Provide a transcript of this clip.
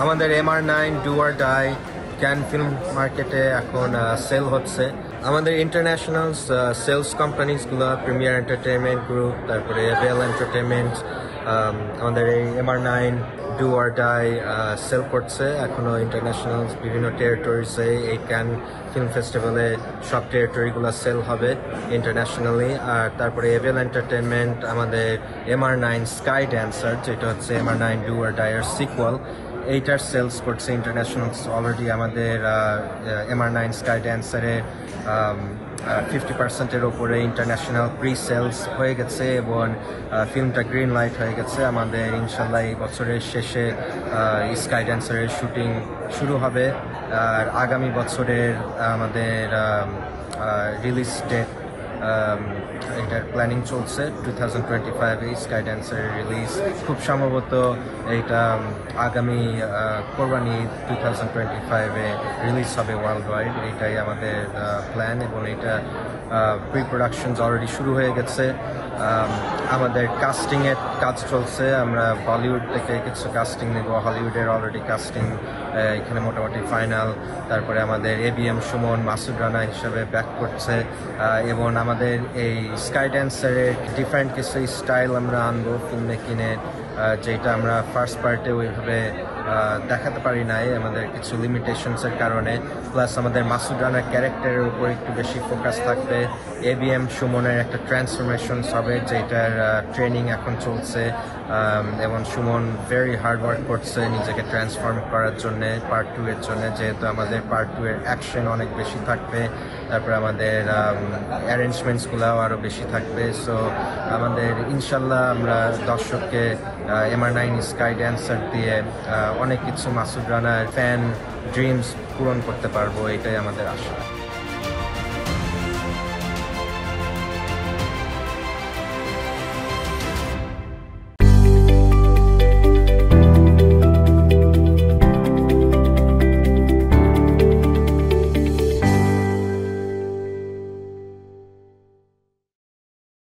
আমাদের MR9 do or die Cannes film মার্কেটে এখন সেল হচ্ছে। আমাদের ইন্টারন্যাশনাল সেলস কোম্পানিজগুলো প্রিমিয়ার এন্টারটেইনমেন্ট গ্রুপ, তারপরে বেল এন্টারটেইনমেন্ট, আমাদের এই MR9 do or die sell করছে এখনো ইন্টারন্যাশনাল বিভিন্ন টেরিটরিজে। এই ক্যান ফিল্ম ফেস্টিভ্যালে সব টেরিটরিগুলো সেল হবে ইন্টারন্যাশনালি। আর তারপরে এভেল এন্টারটেইনমেন্ট আমাদের MR9 স্কাই ড্যান্সার, যেটা হচ্ছে MR9 ডু অর ডাই এর সিকুয়াল, এইটার সেলস করছে ইন্টারন্যাশনাল। অলরেডি আমাদের MR9 স্কাই ড্যান্সারে 50%-এর ওপরে ইন্টারন্যাশনাল প্রি সেলস হয়ে গেছে এবং ফিল্মটা গ্রিন লাইট হয়ে গেছে। আমাদের ইনশাল্লাহ এই বছরের শেষে স্কাই ড্যান্সারের শুটিং শুরু হবে। আর আগামী বছরের আমাদের রিলিজ ডেট এটার প্ল্যানিং চলছে 2025-এ স্কাই ড্যান্সারের রিলিজ। খুব সম্ভবত এইটা আগামী কোরবানি 2025-এ রিলিজ হবে ওয়ার্ল্ড ওয়াইড। এইটাই আমাদের প্ল্যান এবং এটা প্রি প্রোডাকশনস অলরেডি শুরু হয়ে গেছে। আমাদের কাস্টিংয়ের কাজ চলছে। আমরা বলিউড থেকে কিছু কাস্টিং নেব, হলিউডের অলরেডি কাস্টিং এখানে মোটামুটি ফাইনাল। তারপরে আমাদের ABM সুমন মাসুদ রানা হিসাবে ব্যাক করছে এবং আমাদের এই স্কাই ড্যান্সারের ডিফারেন্ট কিছু স্টাইল আমরা আনবো ফিল্ম মেকিংয়ে, যেটা আমরা ফার্স্ট পার্টে ওইভাবে দেখাতে পারি নাই আমাদের কিছু লিমিটেশনসের কারণে। প্লাস আমাদের মাসুদ রানার ক্যারেক্টারের উপর একটু বেশি ফোকাস থাকবে। ABM সুমনের একটা ট্রান্সফরমেশনস হবে, যেটার ট্রেনিং এখন চলছে এবং সুমন ভেরি হার্ড ওয়ার্ক করছে নিজেকে ট্রান্সফর্ম করার জন্য পার্ট 2 এর জন্য, যেহেতু আমাদের পার্ট 2 এর অ্যাকশন অনেক বেশি থাকবে। তারপরে আমাদের অ্যারেঞ্জমেন্টসগুলোও আরও বেশি থাকবে। সো আমাদের ইনশাল্লাহ আমরা দর্শককে MR9 স্কাই ড্যান্সার দিয়ে অনেক কিছু মাসুদ রানার ফ্যান ড্রিমস পূরণ করতে পারবো, এটাই আমাদের আশা।